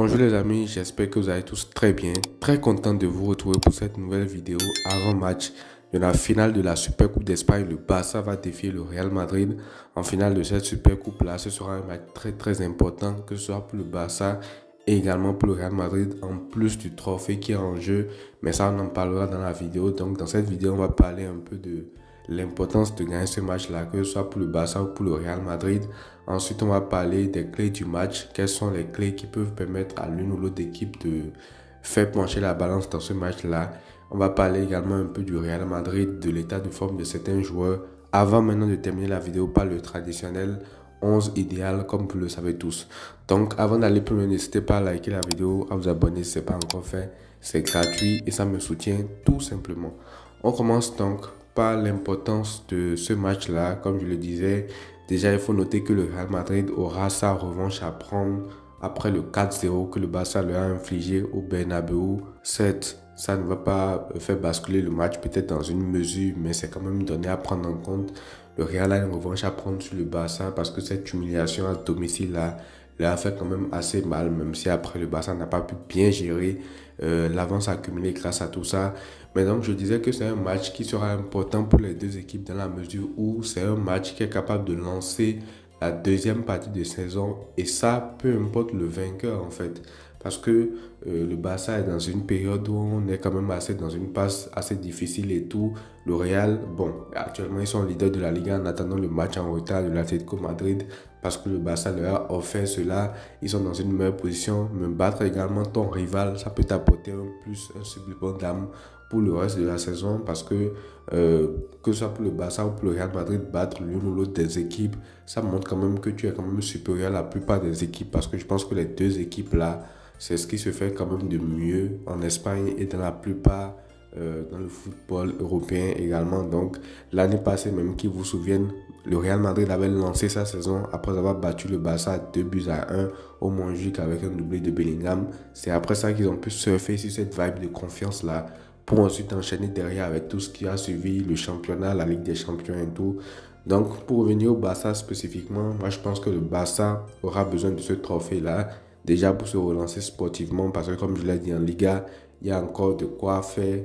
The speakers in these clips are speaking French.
Bonjour les amis, j'espère que vous allez tous très bien. Très content de vous retrouver pour cette nouvelle vidéo avant match de la finale de la Super Coupe d'Espagne. Le Barça va défier le Real Madrid en finale de cette Super Coupe là. Ce sera un match très important, que ce soit pour le Barça et également pour le Real Madrid, en plus du trophée qui est en jeu. Mais ça, on en parlera dans la vidéo. Donc dans cette vidéo, on va parler un peu de l'importance de gagner ce match-là, que ce soit pour le Barça ou pour le Real Madrid. Ensuite, on va parler des clés du match. Quelles sont les clés qui peuvent permettre à l'une ou l'autre équipe de faire pencher la balance dans ce match-là. On va parler également un peu du Real Madrid, de l'état de forme de certains joueurs. Avant maintenant de terminer la vidéo par le traditionnel 11 idéal, comme vous le savez tous. Donc, avant d'aller plus loin, n'hésitez pas à liker la vidéo, à vous abonner si ce n'est pas encore fait. C'est gratuit et ça me soutient tout simplement. On commence donc par l'importance de ce match-là. Comme je le disais, déjà il faut noter que le Real Madrid aura sa revanche à prendre après le 4-0 que le Barça leur a infligé au Bernabéu. Certes, ça ne va pas faire basculer le match peut-être dans une mesure, mais c'est quand même une donnée à prendre en compte. Le Real a une revanche à prendre sur le Barça parce que cette humiliation à domicile-là leur a fait quand même assez mal, même si après le Barça n'a pas pu bien gérer l'avance accumulée grâce à tout ça. Mais donc je disais que c'est un match qui sera important pour les deux équipes dans la mesure où c'est un match qui est capable de lancer la deuxième partie de saison, et ça peu importe le vainqueur en fait. Parce que le Barça est dans une période où on est quand même dans une passe assez difficile et tout. Le Real, bon, actuellement ils sont leaders de la Liga en attendant le match en retard de l'Atlético Madrid parce que le Barça leur a offert cela. Ils sont dans une meilleure position. Mais battre également ton rival, ça peut t'apporter un supplément d'âme pour le reste de la saison, parce que ce soit pour le Barça ou pour le Real Madrid, battre l'une ou l'autre des équipes, ça montre quand même que tu es quand même supérieur à la plupart des équipes, parce que je pense que les deux équipes là, c'est ce qui se fait quand même de mieux en Espagne et dans la plupart dans le football européen également. Donc l'année passée, même qui vous souviennent, le Real Madrid avait lancé sa saison après avoir battu le Barça 2-1 au Montjuic avec un doublé de Bellingham. C'est après ça qu'ils ont pu surfer sur cette vibe de confiance là pour ensuite enchaîner derrière avec tout ce qui a suivi, le championnat, la Ligue des Champions et tout. Donc pour revenir au Barça spécifiquement, moi je pense que le Barça aura besoin de ce trophée là. Déjà pour se relancer sportivement, parce que comme je l'ai dit en Liga, il y a encore de quoi faire.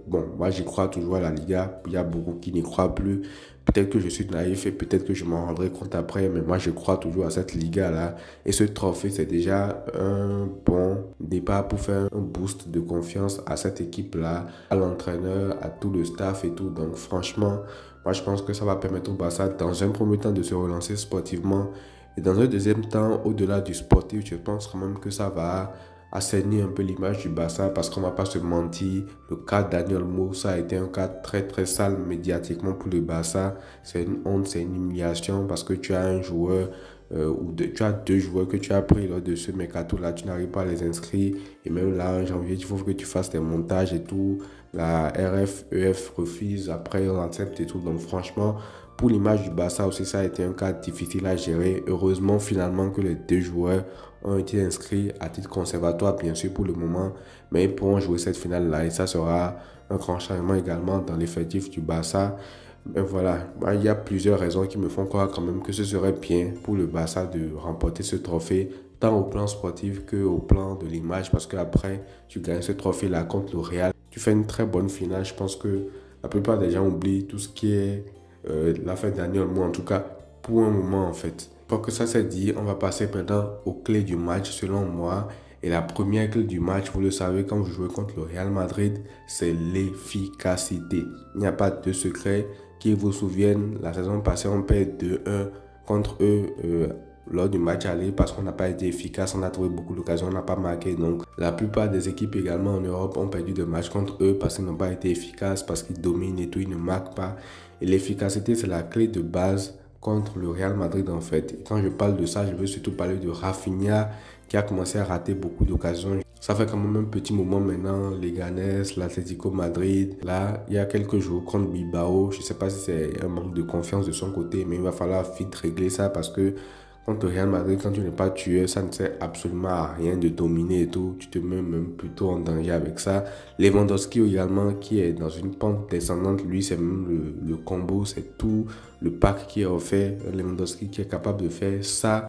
Bon, moi j'y crois toujours à la Liga. Il y a beaucoup qui n'y croient plus. Peut-être que je suis naïf et peut-être que je m'en rendrai compte après, mais moi je crois toujours à cette Liga-là. Et ce trophée, c'est déjà un bon départ pour faire un boost de confiance à cette équipe-là, à l'entraîneur, à tout le staff et tout. Donc franchement, moi je pense que ça va permettre au Barça dans un premier temps de se relancer sportivement. Et dans un deuxième temps, au-delà du sportif, je pense quand même que ça va assainir un peu l'image du Barça, parce qu'on ne va pas se mentir, le cas Dani Olmo, ça a été un cas très sale médiatiquement pour le Barça. C'est une honte, c'est une humiliation, parce que tu as un joueur tu as deux joueurs que tu as pris lors de ce mercato là, tu n'arrives pas à les inscrire, et même là en janvier il faut que tu fasses des montages et tout. La RFEF refuse, après on accepte et tout. Donc franchement, pour l'image du Barça aussi, ça a été un cas difficile à gérer. Heureusement finalement que les deux joueurs ont été inscrits à titre conservatoire, bien sûr pour le moment, mais ils pourront jouer cette finale là, et ça sera un grand changement également dans l'effectif du Barça. Mais voilà, il y a plusieurs raisons qui me font croire quand même que ce serait bien pour le Barça de remporter ce trophée, tant au plan sportif qu'au plan de l'image, parce qu'après, tu gagnes ce trophée-là contre le Real, tu fais une très bonne finale. Je pense que la plupart des gens oublient tout ce qui est l'affaire Dani Olmo, en tout cas pour un moment en fait. Pour que ça c'est dit, on va passer maintenant aux clés du match selon moi. Et la première clé du match, vous le savez, quand vous jouez contre le Real Madrid, c'est l'efficacité. Il n'y a pas de secret. Qui vous souviennent, la saison passée, on perd 2-1 contre eux lors du match aller parce qu'on n'a pas été efficace, on a trouvé beaucoup d'occasions, on n'a pas marqué. Donc la plupart des équipes également en Europe ont perdu des matchs contre eux parce qu'ils n'ont pas été efficaces, parce qu'ils dominent et tout, ils ne marquent pas. Et l'efficacité, c'est la clé de base contre le Real Madrid en fait. Et quand je parle de ça, je veux surtout parler de Rafinha qui a commencé à rater beaucoup d'occasions. Ça fait quand même un petit moment maintenant, Leganés, l'Atlético Madrid. Là, il y a quelques jours contre Bilbao. Je ne sais pas si c'est un manque de confiance de son côté, mais il va falloir vite régler ça, parce que contre Real Madrid, quand tu n'es pas tueur, ça ne sert absolument à rien de dominer et tout. Tu te mets même plutôt en danger avec ça. Lewandowski également, qui est dans une pente descendante, lui, c'est même le combo, c'est tout le pack qui est offert. Lewandowski qui est capable de faire ça.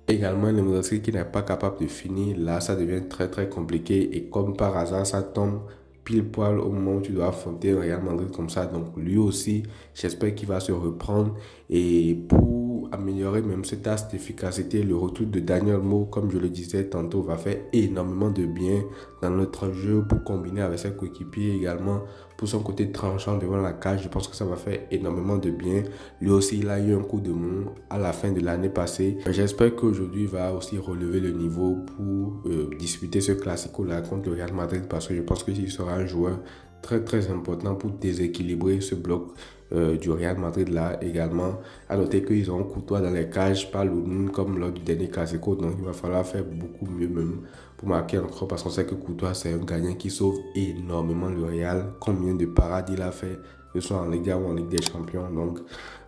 Également, Lewandowski qui n'est pas capable de finir, là, ça devient très très compliqué. Et comme par hasard, ça tombe pile poil au moment où tu dois affronter le Real Madrid comme ça. Donc lui aussi, j'espère qu'il va se reprendre. Et pour améliorer même cet aspect d'efficacité, le retour de Daniel Mo, comme je le disais tantôt, va faire énormément de bien dans notre jeu pour combiner avec ses coéquipiers également. Pour son côté tranchant devant la cage, je pense que ça va faire énormément de bien. Lui aussi, il a eu un coup de mou à la fin de l'année passée. J'espère qu'aujourd'hui, il va aussi relever le niveau pour disputer ce classico-là contre le Real Madrid parce que je pense qu'il sera un joueur très très important pour déséquilibrer ce bloc du Real Madrid là également. À noter qu'ils ont Courtois dans les cages, pas Lounine comme lors du dernier classico, donc il va falloir faire beaucoup mieux même pour marquer encore parce qu'on sait que Courtois c'est un gagnant qui sauve énormément le Real. Combien de parades il a fait, que ce soit en Liga ou en Ligue des Champions. Donc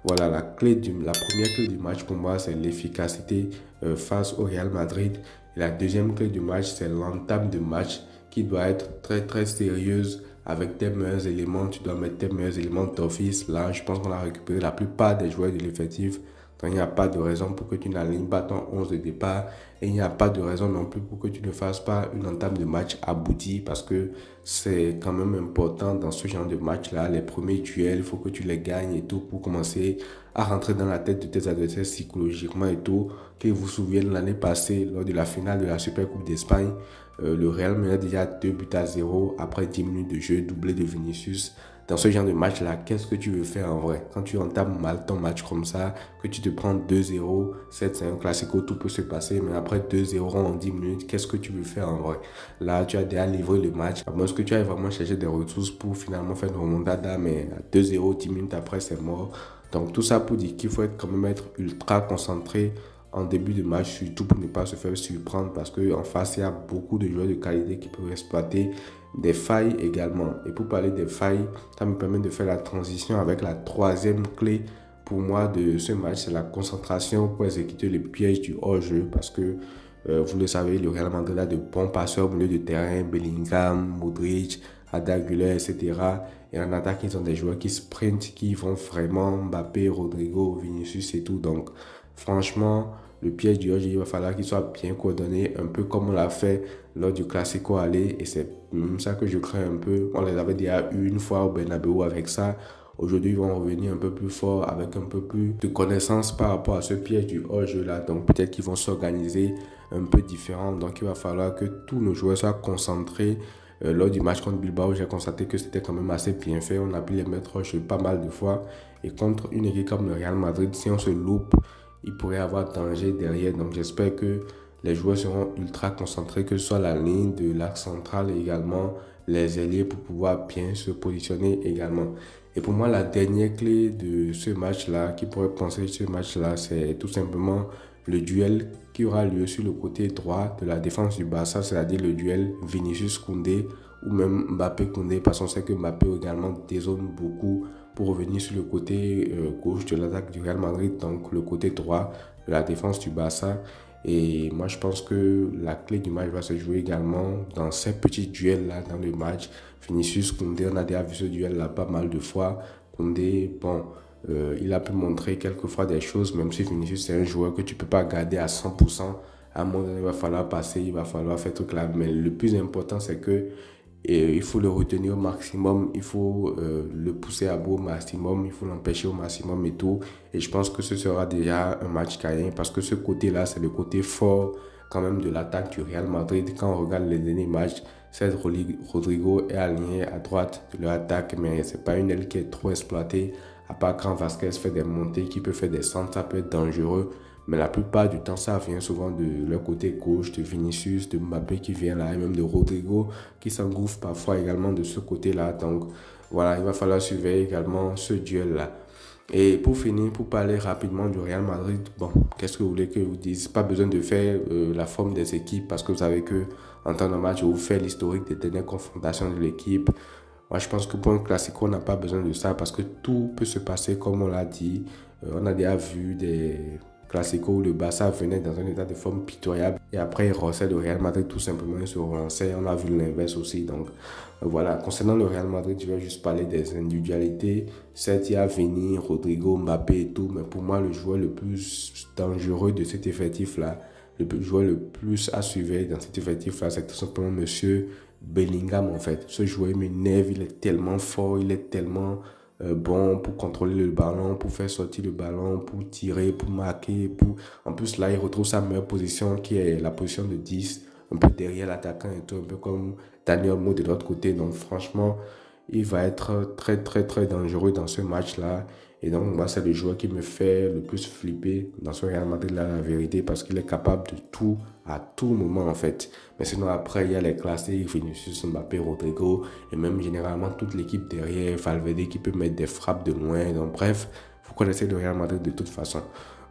voilà, la première clé du match pour moi c'est l'efficacité face au Real Madrid. Et la deuxième clé du match c'est l'entame de match qui doit être très très sérieuse avec tes meilleurs éléments. Tu dois mettre tes meilleurs éléments d'office. Là, je pense qu'on a récupéré la plupart des joueurs de l'effectif. Donc, il n'y a pas de raison pour que tu n'alignes pas ton 11 de départ. Et il n'y a pas de raison non plus pour que tu ne fasses pas une entame de match aboutie parce que c'est quand même important dans ce genre de match-là. Les premiers duels, il faut que tu les gagnes et tout pour commencer à rentrer dans la tête de tes adversaires psychologiquement et tout. Qu'ils vous souviennent l'année passée, lors de la finale de la Super Coupe d'Espagne, le Real menait déjà 2-0 après 10 minutes de jeu, doublé de Vinicius. Dans ce genre de match-là, qu'est-ce que tu veux faire en vrai? Quand tu entames mal ton match comme ça, que tu te prends 2-0, c'est un classico, tout peut se passer, mais après 2-0 en 10 minutes, qu'est-ce que tu veux faire en vrai? Là, tu as déjà livré le match. À moins que tu ailles vraiment chercher des ressources pour finalement faire une remontada, mais à 2-0, 10 minutes après, c'est mort. Donc tout ça pour dire qu'il faut quand même être ultra concentré en début de match, surtout pour ne pas se faire surprendre parce qu'en face, il y a beaucoup de joueurs de qualité qui peuvent exploiter des failles également. Et pour parler des failles, ça me permet de faire la transition avec la troisième clé pour moi de ce match, c'est la concentration pour exécuter le piège du hors-jeu parce que vous le savez, le Real Madrid a de bons passeurs au milieu de terrain, Bellingham, Modric, Arda Güler, etc. Et en attaque, ils ont des joueurs qui sprintent, qui vont vraiment Mbappé, Rodrigo, Vinicius et tout. Donc, franchement, le piège du hors-jeu, il va falloir qu'il soit bien coordonné, un peu comme on l'a fait lors du Classico aller. Et c'est ça que je crains un peu. On les avait déjà eu une fois au Bernabéu avec ça. Aujourd'hui, ils vont revenir un peu plus fort avec un peu plus de connaissances par rapport à ce piège du hors-jeu là. Donc, peut-être qu'ils vont s'organiser un peu différent. Donc, il va falloir que tous nos joueurs soient concentrés. Lors du match contre Bilbao, j'ai constaté que c'était quand même assez bien fait. On a pu les mettre hors-jeu pas mal de fois. Et contre une équipe comme le Real Madrid, si on se loupe, il pourrait y avoir danger derrière. Donc, j'espère que les joueurs seront ultra concentrés, que ce soit la ligne de l'axe central et également les ailiers pour pouvoir bien se positionner également. Et pour moi, la dernière clé de ce match-là, qui pourrait penser ce match-là, c'est tout simplement le duel qui aura lieu sur le côté droit de la défense du Barça, c'est-à-dire le duel Vinicius-Koundé ou même Mbappé-Koundé, parce qu'on sait que Mbappé également dézone beaucoup pour revenir sur le côté gauche de l'attaque du Real Madrid, donc le côté droit de la défense du Barça. Et moi, je pense que la clé du match va se jouer également dans ces petits duels-là dans le match. Vinicius, Koundé, on a déjà vu ce duel-là pas mal de fois. Koundé, bon, il a pu montrer quelquefois des choses, même si Vinicius, c'est un joueur que tu ne peux pas garder à 100%. À un moment donné, il va falloir passer, il va falloir faire tout là. Mais le plus important, c'est que il faut le retenir au maximum, il faut le pousser à bout au maximum, il faut l'empêcher au maximum et tout. Et je pense que ce sera déjà un match gagnant parce que ce côté-là, c'est le côté fort quand même de l'attaque du Real Madrid. Quand on regarde les derniers matchs, Sergio Rodrigo est aligné à droite de l'attaque, mais c'est pas une aile qui est trop exploitée. À part quand Vasquez fait des montées, qui peut faire des centres, ça peut être dangereux. Mais la plupart du temps, ça vient souvent de leur côté gauche, de Vinicius, de Mbappé qui vient là, et même de Rodrigo qui s'engouffre parfois également de ce côté-là. Donc voilà, il va falloir surveiller également ce duel-là. Et pour finir, pour parler rapidement du Real Madrid, bon, qu'est-ce que vous voulez que je vous dise? Pas besoin de faire la forme des équipes parce que vous savez que en temps de match, je vous fais l'historique des dernières confrontations de l'équipe. Moi, je pense que pour un classico, on n'a pas besoin de ça parce que tout peut se passer comme on l'a dit. On a déjà vu des classico où le Barça venait dans un état de forme pitoyable et après il relançait le Real Madrid tout simplement, il se relançait. On a vu l'inverse aussi. Donc voilà, concernant le Real Madrid, je vais juste parler des individualités. Certes, il y a Vini, Rodrigo, Mbappé et tout, mais pour moi, le joueur le plus dangereux de cet effectif-là, le joueur le plus à suivre dans cet effectif-là, c'est tout simplement Monsieur Bellingham en fait. Ce joueur m'énerve, il est tellement fort, il est tellement bon pour contrôler le ballon, pour faire sortir le ballon, pour tirer, pour marquer. En plus, là, il retrouve sa meilleure position qui est la position de 10, un peu derrière l'attaquant et tout, un peu comme Daniel Mo de l'autre côté. Donc, franchement, il va être très, très, très dangereux dans ce match-là. Et donc, moi, c'est le joueur qui me fait le plus flipper dans ce Real Madrid-là, la vérité, parce qu'il est capable de tout à tout moment, en fait. Mais sinon, après, il y a les classés, Vinicius, Mbappé, Rodrigo, et même généralement toute l'équipe derrière, Valverde qui peut mettre des frappes de loin. Donc, bref, vous connaissez le Real Madrid de toute façon.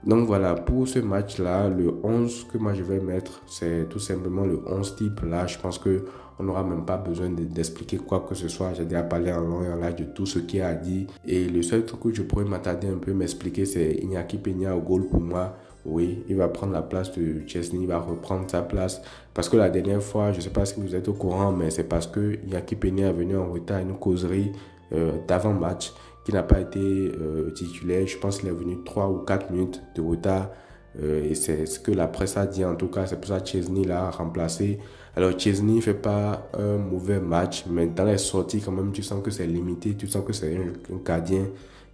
Donc voilà, pour ce match-là, le 11 que moi je vais mettre, c'est tout simplement le 11 type. Là, je pense qu'on n'aura même pas besoin d'expliquer quoi que ce soit. J'ai déjà parlé en long et en large de tout ce qu'il a dit. Et le seul truc que je pourrais m'attarder un peu, m'expliquer, c'est Iñaki Peña au goal pour moi. Oui, il va prendre la place de Chesney, il va reprendre sa place. Parce que la dernière fois, je ne sais pas si vous êtes au courant, mais c'est parce que Iñaki Peña est venu en retard à une causerie d'avant-match qui n'a pas été titulaire. Je pense qu'il est venu 3 ou 4 minutes de retard. Et c'est ce que la presse a dit en tout cas. C'est pour ça que Chesney l'a remplacé. Alors Chesney ne fait pas un mauvais match, mais dans les sorties quand même, tu sens que c'est limité. Tu sens que c'est un gardien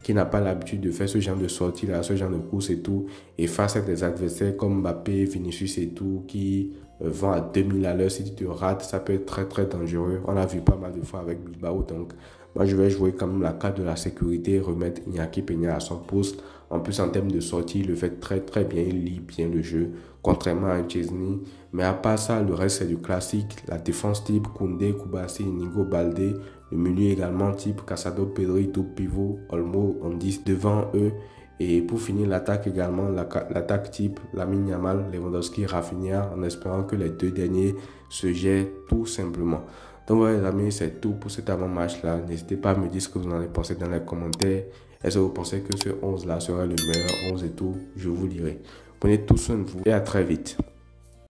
qui n'a pas l'habitude de faire ce genre de sortie là, ce genre de course et tout. Et face à des adversaires comme Mbappé, Vinicius et tout, qui vont à 2000 à l'heure, si tu te rates, ça peut être très très dangereux. On l'a vu pas mal de fois avec Bilbao. Donc moi je vais jouer quand même la carte de la sécurité, remettre Iñaki Peña à son poste. En plus en termes de sortie, il le fait très très bien, il lit bien le jeu, contrairement à Chesney. Mais à part ça, le reste c'est du classique. La défense type Koundé, Koubassi, Inigo Baldé. Le milieu également type Casado, Pedri, double pivot, Olmo, on 10 devant eux. Et pour finir l'attaque également, l'attaque type Lamine Yamal, Lewandowski, Rafinha, en espérant que les deux derniers se gèrent tout simplement. Donc voilà les amis, c'est tout pour cet avant-match-là. N'hésitez pas à me dire ce que vous en avez pensé dans les commentaires. Est-ce que vous pensez que ce 11-là serait le meilleur 11 et tout? Je vous dirai. Prenez tout soin de vous et à très vite.